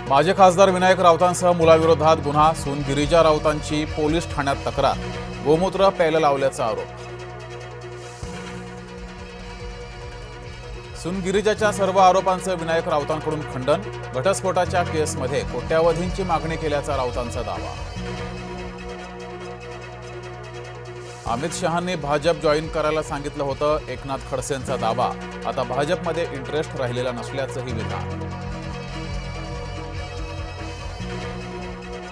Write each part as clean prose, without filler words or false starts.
माजी खासदार विनायक राऊतांसह मुलाविरोधात गुन्हा, सून गिरिजा राऊतांची पोलीस ठाण्यात तक्रार, गोमूत्र प्यायला लावल्याचा आरोप। सून गिरिजाच्या सर्व आरोपांचं विनायक राऊतांकडून खंडन, घटस्फोटाच्या केसमध्ये कोट्यावधींची मागणी केल्याचा राऊतांचा दावा। अमित शहांनी भाजप जॉईन करायला सांगितलं होतं, एकनाथ खडसेंचा दावा। आता भाजपमध्ये इंटरेस्ट राहिलेला नसल्याचंही विधान।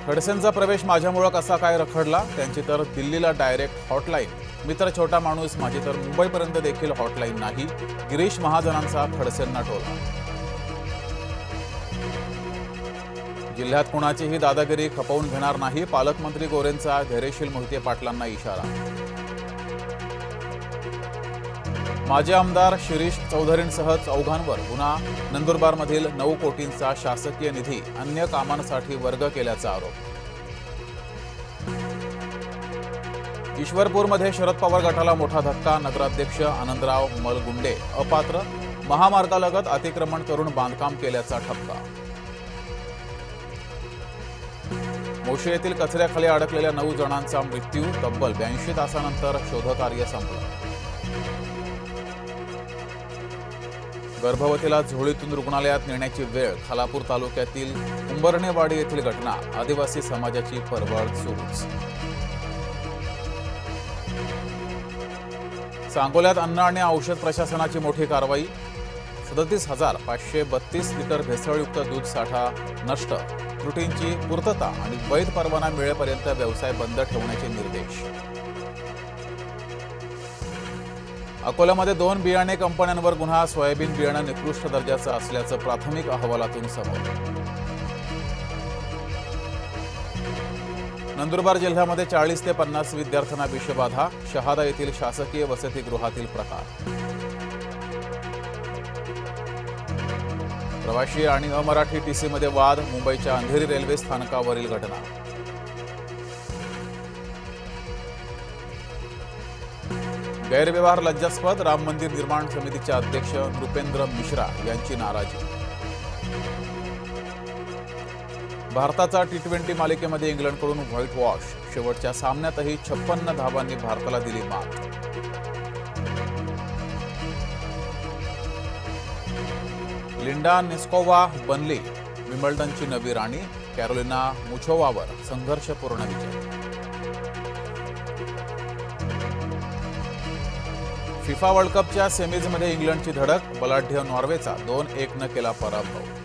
खडसेंचा प्रवेश माझ्यामुळे कसा काय रखडला, त्यांची तर दिल्लीला डायरेक्ट हॉटलाईन, मित्र छोटा माणूस, माझी तर मुंबईपर्यंत देखील हॉटलाईन नाही, गिरीश महाजनांचा खडसेंना टोला। जिल्ह्यात कुणाचीही दादागिरी खपवून घेणार नाही, पालकमंत्री गोरेंचा धैर्यशील मोहिते पाटलांना इशारा। माजी आमदार शिरीष चौधरींसह चौघांवर गुन्हा, नंदुरबारमधील 9 कोटींचा शासकीय निधी अन्य कामांसाठी वर्ग केल्याचा आरोप। ईश्वरपूरमध्ये शरद पवार गटाला मोठा धक्का, नगराध्यक्ष आनंदराव मलगुंडे अपात्र, महामार्गालगत अतिक्रमण करून बांधकाम केल्याचा ठपका। मोशी येथील कचऱ्याखाली अडकलेल्या 9 जणांचा मृत्यू, तब्बल 82 तासानंतर शोधकार्य संपलं। गर्भवतीला झोळीतून रुग्णालयात नेण्याची वेळ, खालापूर तालुक्यातील उंबरणेवाडी येथील घटना, आदिवासी समाजाची परवड सुरूच। सांगोल्यात अन्न आणि औषध प्रशासनाची मोठी कारवाई, 37,532 लिटर भेसळयुक्त दूध साठा नष्ट, त्रुटींची पूर्तता आणि वैध परवाना मिळेपर्यंत व्यवसाय बंद ठेवण्याचे निर्देश। अकोल्यामध्ये 2 बियाणे कंपन्यांवर गुन्हा, सोयाबीन बियाणं निकृष्ट दर्जाचं असल्याचं प्राथमिक अहवालातून समोर। नंदुरबार जिल्ह्यामध्ये 40 ते 50 विद्यार्थ्यांना विषबाधा, शहादा येथील शासकीय वसतिगृहातील प्रकार। प्रवासी आणि अमराठी टीसीमध्ये वाद, मुंबईच्या अंधेरी रेल्वे स्थानकावरील घटना। गैरव्यवहार लज्जास्पद, राम मंदिर निर्माण समितीचे अध्यक्ष नृपेंद्र मिश्रा यांची नाराजी। भारताचा T20 मालिकेमध्ये इंग्लंडकडून व्हाईट वॉश, शेवटच्या सामन्यातही 56 धावांनी भारताला दिली मात। लिंडा नेस्कोवा बनली विम्बल्डनची नवी राणी, कॅरोलिना मुचोवावर संघर्षपूर्ण विजय। फिफा वर्ल्ड कपच्या सेमीजमध्ये इंग्लंडची धडक, बलाढ्य नॉर्वेचा 2-1 केला पराभव।